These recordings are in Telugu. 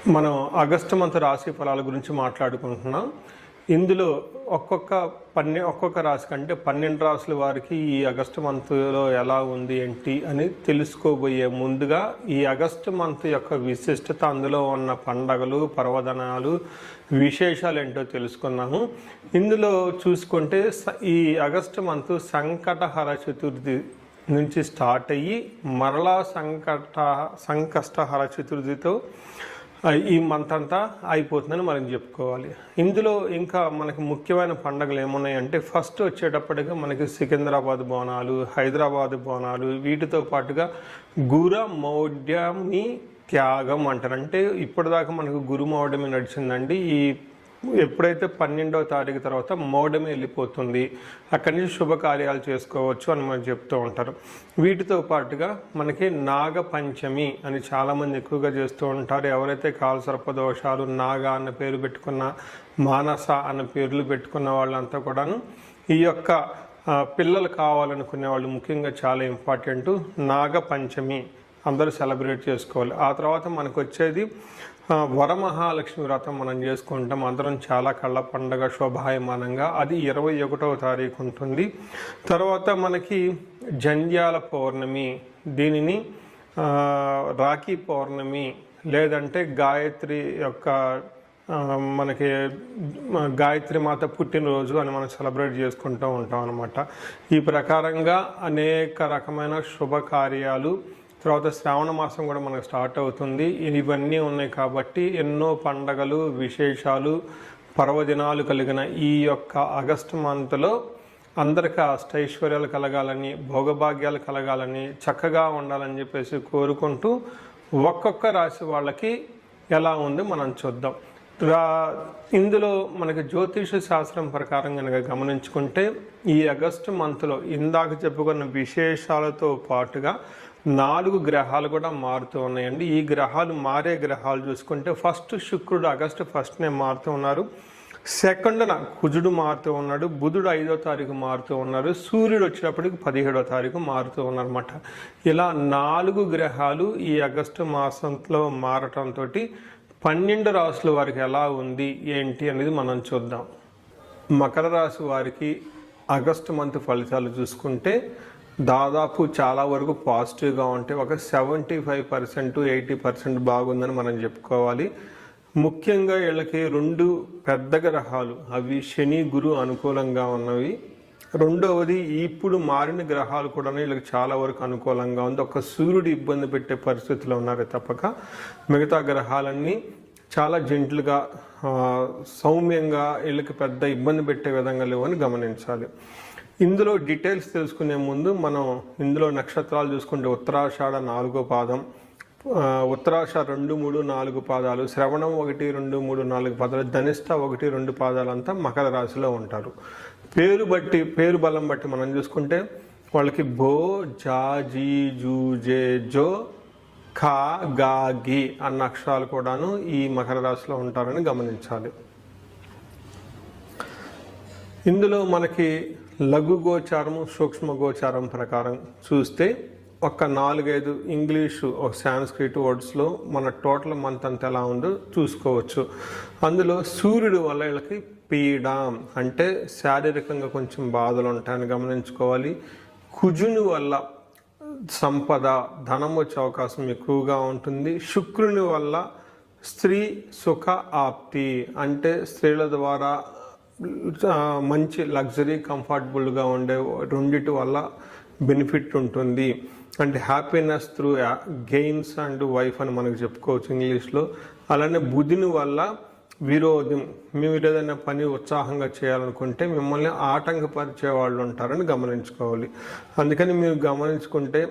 మనం ఆగస్టు మంత్ రాశి ఫలాల గురించి మాట్లాడుకుంటున్నాం. ఇందులో ఒక్కొక్క రాశి కంటే 12 రాశుల వారికి ఈ ఆగస్టు మంత్లో ఎలా ఉంది ఏంటి అని తెలుసుకోబోయే ముందుగా ఈ ఆగస్టు మంత్ యొక్క విశిష్టత, అందులో ఉన్న పండగలు, పర్వదినాలు, విశేషాలు ఏంటో తెలుసుకున్నాము. ఇందులో చూసుకుంటే ఈ ఆగస్టు మంత్ సంకటహర చతుర్థి నుంచి స్టార్ట్ అయ్యి మరలా సంకష్టహర చతుర్థితో ఈ మంత్ అంతా అయిపోతుందని మనం చెప్పుకోవాలి. ఇందులో ఇంకా మనకి ముఖ్యమైన పండుగలు ఏమున్నాయంటే, ఫస్ట్ వచ్చేటప్పటిగా మనకి సికింద్రాబాద్ బోనాలు, హైదరాబాద్ బోనాలు, వీటితో పాటుగా గురుమౌఢ్యమి త్యాగం అంటారు. అంటే ఇప్పటిదాకా మనకు గురుమౌఢ్యమి నడిచిందండి. ఎప్పుడైతే 12వ తారీఖు తర్వాత మౌఢ్యమి వెళ్ళిపోతుంది, అక్కడి నుంచి శుభకార్యాలు చేసుకోవచ్చు అని మనం చెప్తూ ఉంటారు. వీటితో పాటుగా మనకి నాగపంచమి అని చాలామంది ఎక్కువగా చేస్తూ ఉంటారు. ఎవరైతే కాలసర్పదోషాలు, నాగ అన్న పేరు పెట్టుకున్న, మానస అన్న పేర్లు పెట్టుకున్న వాళ్ళంతా కూడాను ఈ యొక్క పిల్లలు కావాలనుకునే వాళ్ళు ముఖ్యంగా చాలా ఇంపార్టెంట్. నాగపంచమి అందరూ సెలబ్రేట్ చేసుకోవాలి. ఆ తర్వాత మనకు వచ్చేది వరమహాలక్ష్మి వ్రతం మనం చేసుకుంటాం. అందరం చాలా కళ్ళ పండగ శోభాయమానంగా. అది 21వ తారీఖు ఉంటుంది. తర్వాత మనకి జంధ్యాల పౌర్ణమి, దీనిని రాఖీ పౌర్ణమి లేదంటే గాయత్రి యొక్క మనకి గాయత్రి మాత పుట్టినరోజు అని మనం సెలబ్రేట్ చేసుకుంటూ ఉంటాం అన్నమాట. ఈ ప్రకారంగా అనేక రకమైన శుభకార్యాలు, తర్వాత శ్రావణ మాసం కూడా మనకు స్టార్ట్ అవుతుంది. ఇవన్నీ ఉన్నాయి కాబట్టి ఎన్నో పండగలు, విశేషాలు, పర్వదినాలు కలిగిన ఈ యొక్క ఆగస్టు మంత్లో అందరికీ అష్టైశ్వర్యాలు కలగాలని, భోగభాగ్యాలు కలగాలని, చక్కగా ఉండాలని చెప్పేసి కోరుకుంటూ ఒక్కొక్క రాశి వాళ్ళకి ఎలా ఉంది మనం చూద్దాం. ఇందులో మనకి జ్యోతిష శాస్త్రం ప్రకారం కనుక గమనించుకుంటే ఈ ఆగస్టు మంత్లో ఇందాక చెప్పుకున్న విశేషాలతో పాటుగా 4 గ్రహాలు కూడా మారుతూ ఉన్నాయండి. ఈ గ్రహాలు మారే గ్రహాలు చూసుకుంటే ఫస్ట్ శుక్రుడు ఆగస్టు 1నే మారుతూ ఉన్నారు. సెకండ్న కుజుడు మారుతూ ఉన్నాడు. బుధుడు 5వ తారీఖు మారుతూ ఉన్నారు. సూర్యుడు వచ్చేటప్పటికి 17వ తారీఖు మారుతూ ఉన్నారన్నమాట. ఇలా 4 గ్రహాలు ఈ ఆగస్టు మాసంలో మారటంతో 12 రాశుల వారికి ఎలా ఉంది ఏంటి అనేది మనం చూద్దాం. మకర రాశి వారికి ఆగస్టు మంత్ ఫలితాలు చూసుకుంటే దాదాపు చాలా వరకు పాజిటివ్గా ఉంటే ఒక 75% 80% బాగుందని మనం చెప్పుకోవాలి. ముఖ్యంగా వీళ్ళకి 2 పెద్ద గ్రహాలు, అవి శని, గురు అనుకూలంగా ఉన్నవి. రెండవది ఇప్పుడు మారిన గ్రహాలు కూడా వీళ్ళకి చాలా వరకు అనుకూలంగా ఉంది. ఒక సూర్యుడు ఇబ్బంది పెట్టే పరిస్థితిలో ఉన్నారు తప్పక మిగతా గ్రహాలన్నీ చాలా జెంట్లుగా, సౌమ్యంగా, వీళ్ళకి పెద్ద ఇబ్బంది పెట్టే విధంగా లేవని గమనించాలి. ఇందులో డీటెయిల్స్ తెలుసుకునే ముందు మనం ఇందులో నక్షత్రాలు చూసుకుంటే ఉత్తరాషాఢ 4వ పాదం, ఉత్తరాషాఢ 2, 3, 4 పాదాలు, శ్రవణం 1, 2, 3, 4 పాదాలు, ధనిష్ట 1, 2 పాదాలంతా మకర రాశిలో ఉంటారు. పేరు బలం బట్టి మనం చూసుకుంటే వాళ్ళకి బో, జా, జీ, జూ, జే, జో, ఖా, గా, గి అన్న అక్షరాలు కూడాను ఈ మకర రాశిలో ఉంటారని గమనించాలి. ఇందులో మనకి లఘు గోచారం, సూక్ష్మ గోచారం ప్రకారం చూస్తే ఒక 4-5 ఇంగ్లీషు, ఒక సాంస్క్రిట్ వర్డ్స్లో మన టోటల్ మంత్ అంతా ఎలా ఉందో చూసుకోవచ్చు. అందులో సూర్యుడు వల్ల వీళ్ళకి పీడ అంటే శారీరకంగా కొంచెం బాధలు ఉంటాయని గమనించుకోవాలి. కుజుని వల్ల సంపద, ధనం వచ్చే అవకాశం ఎక్కువగా ఉంటుంది. శుక్రుని వల్ల స్త్రీ సుఖ ఆప్తి అంటే స్త్రీల ద్వారా మంచి లగ్జరీ, కంఫర్టబుల్గా ఉండే రెండిటి వల్ల బెనిఫిట్ ఉంటుంది. అంటే happiness through gains and wife అని మనకు చెప్పుకోవచ్చు ఇంగ్లీష్లో. అలానే బుధుని వల్ల విరోధం, మీరు ఏదైనా పని ఉత్సాహంగా చేయాలనుకుంటే మిమ్మల్ని ఆటంకపరిచే వాళ్ళు ఉంటారని గమనించుకోవాలి. అందుకని మీరు గమనించుకుంటే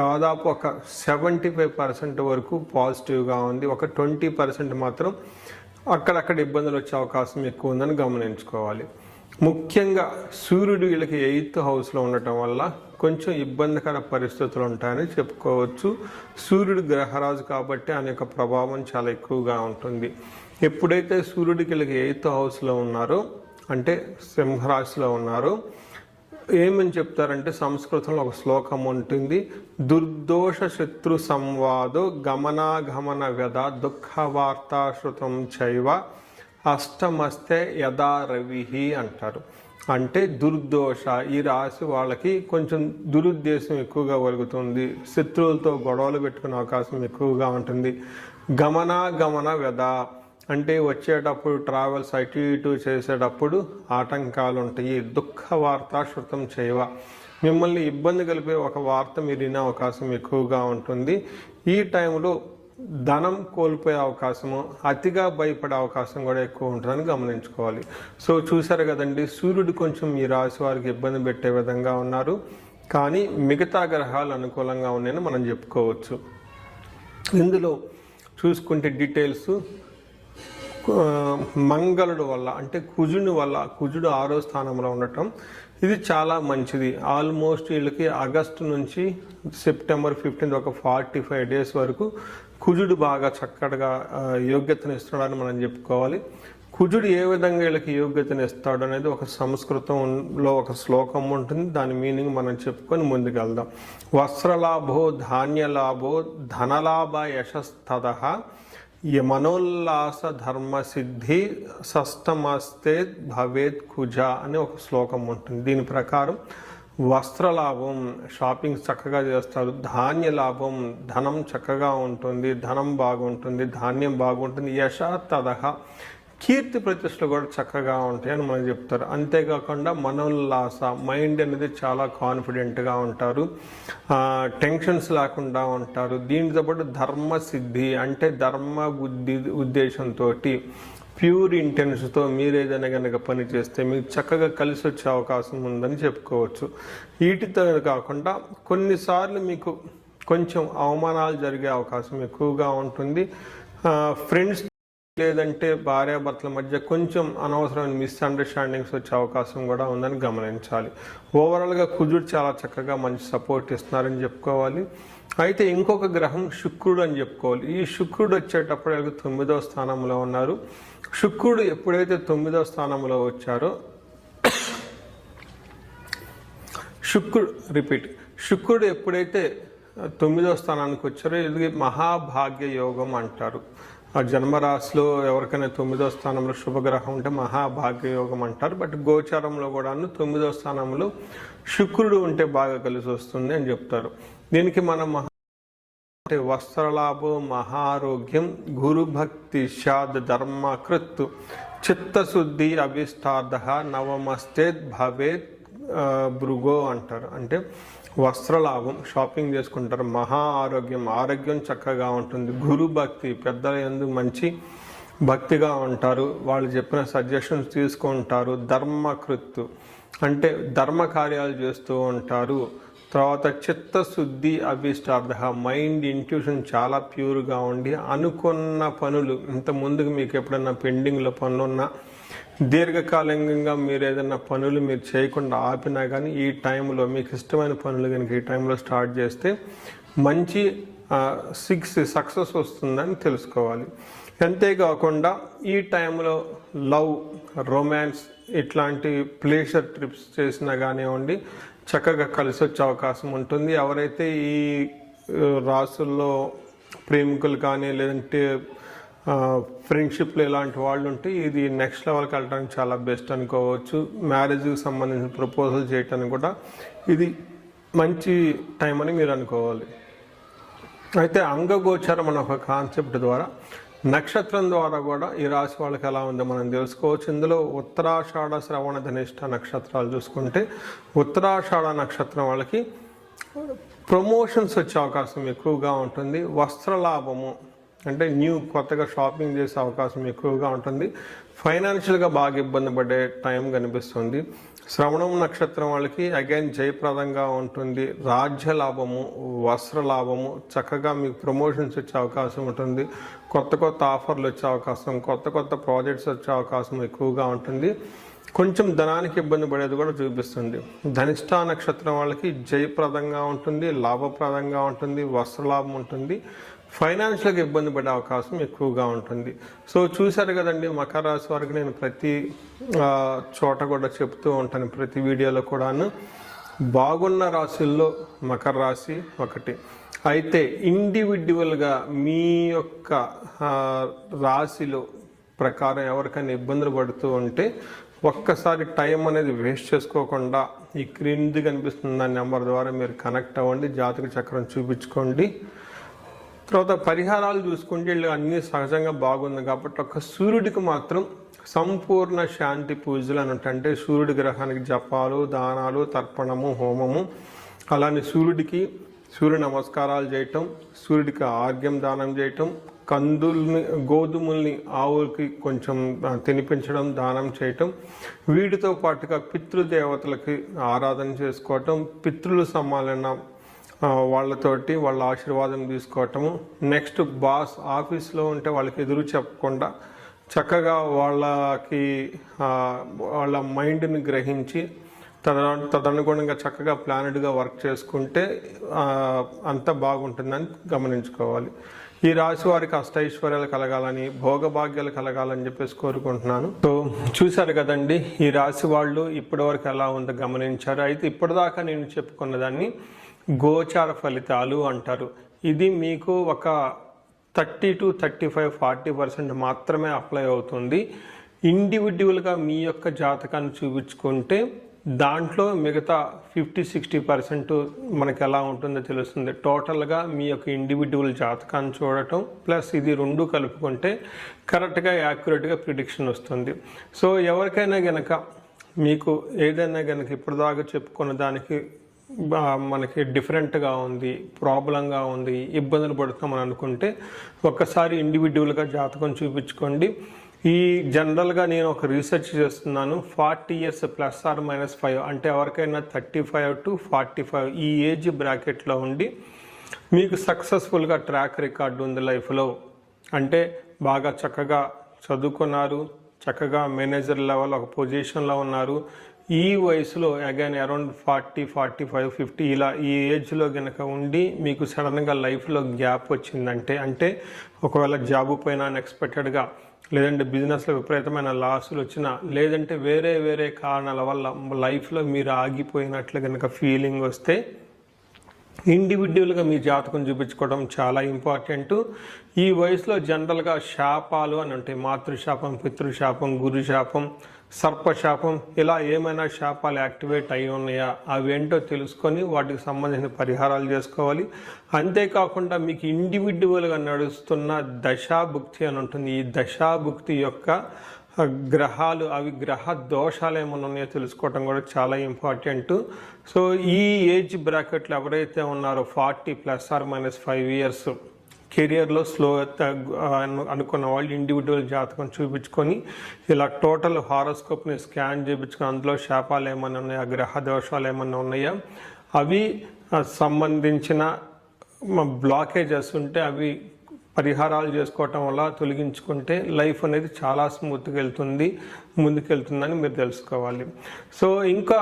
దాదాపు ఒక 75% వరకు పాజిటివ్గా ఉంది. ఒక 20% మాత్రం అక్కడక్కడ ఇబ్బందులు వచ్చే అవకాశం ఎక్కువ ఉందని గమనించుకోవాలి. ముఖ్యంగా సూర్యుడు వీళ్ళకి 8th హౌస్లో ఉండటం వల్ల కొంచెం ఇబ్బందికర పరిస్థితులు ఉంటాయని చెప్పుకోవచ్చు. సూర్యుడు గ్రహరాజు కాబట్టి ఆయన యొక్క ప్రభావం చాలా ఎక్కువగా ఉంటుంది. ఎప్పుడైతే సూర్యుడికి వీళ్ళకి 8th హౌస్లో ఉన్నారో, అంటే సింహరాశిలో ఉన్నారో, ఏమని చెప్తారంటే సంస్కృతంలో ఒక శ్లోకం ఉంటుంది, దుర్దోష శత్రు సంవాదో గమనాగమన వ్యధ దుఃఖ వార్తాశ్రుతం చైవ అష్టమస్తే యథా రవిహి అంటారు. అంటే దుర్దోష, ఈ రాశి వాళ్ళకి కొంచెం దురుద్దేశం ఎక్కువగా కలుగుతుంది, శత్రువులతో గొడవలు పెట్టుకునే అవకాశం ఎక్కువగా ఉంటుంది. గమనాగమన వ్యధ అంటే వచ్చేటప్పుడు ట్రావెల్స్ అటు ఇటు చేసేటప్పుడు ఆటంకాలు ఉంటాయి. దుఃఖ వార్త శృతం చేయవ, మిమ్మల్ని ఇబ్బంది కలిపే ఒక వార్త మీరు వినే అవకాశం ఎక్కువగా ఉంటుంది. ఈ టైంలో ధనం కోల్పోయే అవకాశము, అతిగా భయపడే అవకాశం కూడా ఎక్కువ ఉంటుందని గమనించుకోవాలి. సో చూసారు కదండి, సూర్యుడు కొంచెం ఈ రాశి వారికి ఇబ్బంది పెట్టే విధంగా ఉన్నారు, కానీ మిగతా గ్రహాలు అనుకూలంగా ఉన్నాయని మనం చెప్పుకోవచ్చు. ఇందులో చూసుకుంటే డీటెయిల్స్, మంగళుడు వల్ల అంటే కుజుని వల్ల, కుజుడు 6వ స్థానంలో ఉండటం ఇది చాలా మంచిది. ఆల్మోస్ట్ వీళ్ళకి ఆగస్టు నుంచి సెప్టెంబర్ 15 ఒక 45 డేస్ వరకు కుజుడు బాగా చక్కగా యోగ్యతను ఇస్తున్నాడని మనం చెప్పుకోవాలి. కుజుడు ఏ విధంగా వీళ్ళకి యోగ్యతను ఇస్తాడు అనేది ఒక సంస్కృతంలో ఒక శ్లోకం ఉంటుంది, దాని మీనింగ్ మనం చెప్పుకొని ముందుకెళ్దాం. వస్త్రలాభో ధాన్యలాభో ధనలాభ యశస్తద మనోల్లాస ధర్మసిద్ధి షష్టమస్తే భవేత్ కుజ అనే ఒక శ్లోకం ఉంటుంది. దీని ప్రకారం వస్త్రలాభం, షాపింగ్ చక్కగా చేస్తారు, ధాన్య లాభం, ధనం చక్కగా ఉంటుంది, ధనం బాగుంటుంది, ధాన్యం బాగుంటుంది, యశ తదహ కీర్తి ప్రతిష్టలు కూడా చక్కగా ఉంటాయి అని మనం చెప్తారు. అంతేకాకుండా మనోల్లాస, మైండ్ అనేది చాలా కాన్ఫిడెంట్గా ఉంటారు, టెన్షన్స్ లేకుండా ఉంటారు. దీనితో పాటు ధర్మసిద్ధి అంటే ధర్మ బుద్ధి ఉద్దేశంతో ప్యూర్ ఇంటెన్స్తో మీరు ఏదైనా కనుక పని చేస్తే మీకు చక్కగా కలిసి వచ్చే అవకాశం ఉందని చెప్పుకోవచ్చు. వీటితో కాకుండా కొన్నిసార్లు మీకు కొంచెం అవమానాలు జరిగే అవకాశం ఎక్కువగా ఉంటుంది. ఫ్రెండ్స్ లేదంటే భార్యాభర్తల మధ్య కొంచెం అనవసరమైన మిస్అండర్స్టాండింగ్స్ వచ్చే అవకాశం కూడా ఉందని గమనించాలి. ఓవరాల్గా కుజుడు చాలా చక్కగా మంచి సపోర్ట్ ఇస్తున్నారని చెప్పుకోవాలి. అయితే ఇంకొక గ్రహం శుక్రుడు అని చెప్పుకోవాలి. ఈ శుక్రుడు వచ్చేటప్పుడు 9వ స్థానంలో ఉన్నారు. శుక్రుడు ఎప్పుడైతే 9వ స్థానంలో వచ్చారో శుక్రుడు ఎప్పుడైతే 9వ స్థానానికి వచ్చారో ఇది మహాభాగ్య యోగం అంటారు. ఆ జన్మరాశిలో ఎవరికైనా 9వ స్థానంలో శుభగ్రహం ఉంటే మహాభాగ్య యోగం అంటారు. బట్ గోచారంలో కూడాను 9వ స్థానంలో శుక్రుడు ఉంటే బాగా కలిసి వస్తుంది అని చెప్తారు. దీనికి మనం అంటే వస్త్రలాభం, మహారోగ్యం, గురుభక్తి, షాద్ ధర్మకృత్, చిత్తశుద్ధి, అభిష్టార్థ, నవమస్తే భవేత్ భృగో అంటారు. అంటే వస్త్రలాభం, షాపింగ్ చేసుకుంటారు, మహా ఆరోగ్యం, ఆరోగ్యం చక్కగా ఉంటుంది, గురు భక్తి, పెద్దల యందు మంచి భక్తిగా ఉంటారు, వాళ్ళు చెప్పిన సజెషన్స్ తీసుకుంటారు, ధర్మకృత్ అంటే ధర్మ కార్యాలు చేస్తూ ఉంటారు. తర్వాత చిత్తశుద్ధి, అభిష్టార్థ మైండ్ ఇంట్యూషన్ చాలా ప్యూర్గా ఉండి అనుకున్న పనులు, ఇంత ముందుకు మీకు ఎప్పుడన్నా పెండింగ్లో పనులున్నా, దీర్ఘకాలికంగా మీరు ఏదైనా పనులు మీరు చేయకుండా ఆపినా కానీ ఈ టైంలో మీకు ఇష్టమైన పనులు కనుక ఈ టైంలో స్టార్ట్ చేస్తే మంచి సక్సెస్ వస్తుందని తెలుసుకోవాలి. అంతేకాకుండా ఈ టైంలో లవ్, రొమాన్స్ ఇట్లాంటి ప్లేజర్ ట్రిప్స్ చేసినా కానివ్వండి చక్కగా కలిసి వచ్చే అవకాశం ఉంటుంది. ఎవరైతే ఈ రాసుల్లో ప్రేమికులు కానీ లేదంటే ఫ్రెండ్షిప్లో ఇలాంటి వాళ్ళు ఉంటే ఇది నెక్స్ట్ లెవెల్కి వెళ్ళడానికి చాలా బెస్ట్ అనుకోవచ్చు. మ్యారేజ్కి సంబంధించిన ప్రపోజల్ చేయటానికి కూడా ఇది మంచి టైం అని మీరు అనుకోవాలి. అయితే అంగగోచరం అనే ఒక కాన్సెప్ట్ ద్వారా నక్షత్రం ద్వారా కూడా ఈ రాశి వాళ్ళకి ఎలా ఉందో మనం తెలుసుకోవచ్చు. ఇందులో ఉత్తరాషాఢ, శ్రవణ, ధనిష్ట నక్షత్రాలు చూసుకుంటే ఉత్తరాషాఢ నక్షత్రం వాళ్ళకి ప్రమోషన్స్ వచ్చే అవకాశం ఎక్కువగా ఉంటుంది. వస్త్రలాభము అంటే కొత్తగా షాపింగ్ చేసే అవకాశం ఎక్కువగా ఉంటుంది. ఫైనాన్షియల్గా బాగా ఇబ్బంది పడే టైం కనిపిస్తుంది. శ్రవణం నక్షత్రం వాళ్ళకి అగైన్ జయప్రదంగా ఉంటుంది. రాజ్య లాభము, వస్త్ర లాభము, చక్కగా మీకు ప్రమోషన్స్ వచ్చే అవకాశం ఉంటుంది. కొత్త కొత్త ఆఫర్లు వచ్చే అవకాశం, కొత్త కొత్త ప్రాజెక్ట్స్ వచ్చే అవకాశం ఎక్కువగా ఉంటుంది. కొంచెం ధనానికి ఇబ్బంది పడేది కూడా చూపిస్తుంది. ధనిష్ట నక్షత్రం వాళ్ళకి జయప్రదంగా ఉంటుంది, లాభప్రదంగా ఉంటుంది, వస్త్రలాభం ఉంటుంది, ఫైనాన్షియల్గా ఇబ్బంది పడే అవకాశం ఎక్కువగా ఉంటుంది. సో చూశారు కదండి, మకర రాశి వారికి నేను ప్రతి చోట కూడా చెప్తూ ఉంటాను, ప్రతి వీడియోలో కూడాను బాగున్న రాశుల్లో మకర రాశి ఒకటి. అయితే ఇండివిడ్యువల్గా మీ యొక్క రాశిలో ప్రకారం ఎవరికైనా ఇబ్బందులు పడుతూ ఉంటే ఒక్కసారి టైం అనేది వేస్ట్ చేసుకోకుండా ఈ క్రింది కనిపిస్తున్న నెంబర్ ద్వారా మీరు కనెక్ట్ అవ్వండి, జాతక చక్రం చూపించుకోండి. తర్వాత పరిహారాలు చూసుకుంటే వీళ్ళు అన్నీ సహజంగా బాగుంది కాబట్టి ఒక సూర్యుడికి మాత్రం సంపూర్ణ శాంతి పూజలు అని అంటే సూర్యుడి గ్రహానికి జపాలు, దానాలు, తర్పణము, హోమము, అలానే సూర్య నమస్కారాలు చేయటం, సూర్యుడికి ఆర్ఘ్యం దానం చేయటం, కందుల్ని గోధుమల్ని ఆవులకి కొంచెం తినిపించడం, దానం చేయటం, వీటితో పాటుగా పితృదేవతలకి ఆరాధన చేసుకోవటం, పితృల సమాలన వాళ్ళతోటి వాళ్ళ ఆశీర్వాదం తీసుకోవటము. నెక్స్ట్ బాస్ ఆఫీస్లో ఉంటే వాళ్ళకి ఎదురు చెప్పకుండా చక్కగా వాళ్ళ మైండ్ని గ్రహించి తదనుగుణంగా చక్కగా ప్లానెడ్గా వర్క్ చేసుకుంటే అంత బాగుంటుందని గమనించుకోవాలి. ఈ రాశి వారికి అష్టైశ్వర్యాలు కలగాలని, భోగభాగ్యాలు కలగాలని చెప్పేసి కోరుకుంటున్నాను. సో చూశారు కదండి ఈ రాశి వాళ్ళు ఇప్పటివరకు ఎలా ఉందో గమనించారు. అయితే ఇప్పటిదాకా నేను చెప్పుకున్న దాన్ని గోచార ఫలితాలు అంటారు. ఇది మీకు ఒక 30 to 35, 40% మాత్రమే అప్లై అవుతుంది. ఇండివిడ్యువల్గా మీ యొక్క జాతకాన్ని చూపించుకుంటే దాంట్లో మిగతా 50-60% మనకి ఎలా ఉంటుందో తెలుస్తుంది. టోటల్గా మీ యొక్క ఇండివిడ్యువల్ జాతకాన్ని చూడటం ప్లస్ ఇది రెండు కలుపుకుంటే కరెక్ట్గా యాక్యురేట్గా ప్రిడిక్షన్ వస్తుంది. సో ఎవరికైనా గనక మీకు ఏదైనా గనక ఇప్పటిదాకా చెప్పుకున్న దానికి మనకి డిఫరెంట్గా ఉంది, ప్రాబ్లంగా ఉంది, ఇబ్బందులు పడుతున్నామని అనుకుంటే ఒక్కసారి ఇండివిడ్యువల్గా జాతకం చూపించుకోండి. ఈ జనరల్గా నేను ఒక రీసెర్చ్ చేస్తున్నాను. 40 years ±5 అంటే ఎవరికైనా 35 to 45 ఈ ఏజ్ బ్రాకెట్లో ఉండి మీకు సక్సెస్ఫుల్గా ట్రాక్ రికార్డు ఉంది లైఫ్లో, అంటే బాగా చక్కగా చదువుకున్నారు, చక్కగా మేనేజర్ లెవెల్ ఒక పొజిషన్లో ఉన్నారు, ఈ వయసులో అగైన్ అరౌండ్ 40, 45, 50 ఇలా ఈ ఏజ్లో కనుక ఉండి మీకు సడన్గా లైఫ్లో గ్యాప్ వచ్చిందంటే, అంటే ఒకవేళ జాబు పైన అన్ఎక్స్పెక్టెడ్గా, లేదంటే బిజినెస్లో విపరీతమైన లాసులు వచ్చినా, లేదంటే వేరే కారణాల వల్ల లైఫ్లో మీరు ఆగిపోయినట్లు కనుక ఫీలింగ్ వస్తే ఇండివిడ్యువల్గా మీ జాతకం చూపించుకోవడం చాలా ఇంపార్టెంట్. ఈ వయసులో జనరల్గా శాపాలు అని ఉంటాయి. మాతృశాపం, పితృశాపం, గురుశాపం, సర్పశాపం, ఇలా ఏమైనా శాపాలు యాక్టివేట్ అయి ఉన్నాయా అవేంటో తెలుసుకొని వాటికి సంబంధించిన పరిహారాలు చేసుకోవాలి. అంతేకాకుండా మీకు ఇండివిడ్యువల్గా నడుస్తున్న దశాభుక్తి అని ఉంటుంది. ఈ దశాభుక్తి యొక్క గ్రహాలు, అవి గ్రహ దోషాలు ఏమైనా ఉన్నాయో తెలుసుకోవటం కూడా చాలా ఇంపార్టెంట్. సో ఈ ఏజ్ బ్రాకెట్లో ఎవరైతే ఉన్నారో 40 ±5 years కెరియర్లో స్లో అనుకున్న వాళ్ళు ఇండివిడ్యువల్ జాతకం చూపించుకొని ఇలా టోటల్ హారోస్కోప్ని స్కాన్ చేయించుకొని అందులో శాపాలు ఏమైనా ఉన్నాయా, గ్రహ దోషాలు ఏమైనా ఉన్నాయా, అవి సంబంధించిన బ్లాకేజెస్ ఉంటే అవి పరిహారాలు చేసుకోవటం వల్ల తొలగించుకుంటే లైఫ్ అనేది చాలా స్మూత్గా ముందుకెళ్తుందని మీరు తెలుసుకోవాలి. సో ఇంకా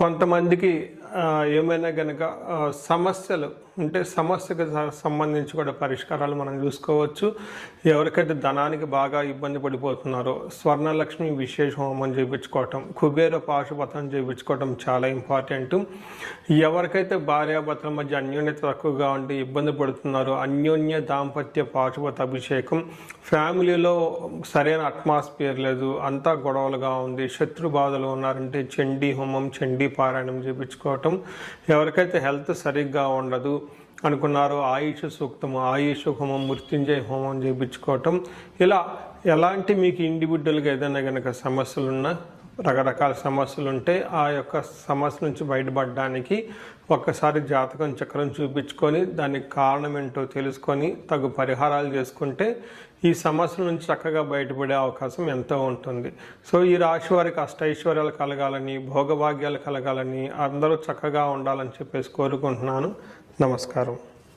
కొంతమందికి ఏమైనా కనుక సమస్యలు ఉంటే సమస్యకు సంబంధించి కూడా పరిష్కారాలు మనం చూసుకోవచ్చు. ఎవరికైతే ధనానికి బాగా ఇబ్బంది పడిపోతున్నారో స్వర్ణలక్ష్మి విశేష హోమం చేయించుకోవటం, కుబేర పాశుపతం చేయించుకోవటం చాలా ఇంపార్టెంట్. ఎవరికైతే భార్యాభర్తల మధ్య అన్యోన్యత తక్కువగా ఉండి ఇబ్బంది పడుతున్నారో అన్యోన్య దాంపత్య పాశుపత అభిషేకం, ఫ్యామిలీలో సరైన అట్మాస్ఫియర్ లేదు, అంతా గొడవలుగా ఉంది, శత్రు బాధలు ఉన్నారంటే చండీ హోమం, చండీ పారాయణం చేయించుకోవటం, ఎవరికైతే హెల్త్ సరిగ్గా ఉండదు అనుకున్నారో ఆయుష్ సూక్తము, ఆయుష్ హోమం, మృత్యుంజయ హోమం చేయించుకోవటం, ఇలా ఎలాంటి మీకు ఇండివిడ్యువల్గా ఏదైనా కనుక సమస్యలున్నా, రకరకాల సమస్యలు ఉంటే ఆ యొక్క సమస్య నుంచి బయటపడడానికి ఒక్కసారి జాతకం చక్రం చూపించుకొని దానికి కారణం ఏంటో తెలుసుకొని తగు పరిహారాలు చేసుకుంటే ఈ సమస్యల నుంచి చక్కగా బయటపడే అవకాశం ఎంతో ఉంటుంది. సో ఈ రాశి వారికి అష్టైశ్వర్యాలు కలగాలని, భోగభాగ్యాలు కలగాలని, అందరూ చక్కగా ఉండాలని చెప్పేసి కోరుకుంటున్నాను. నమస్కారం.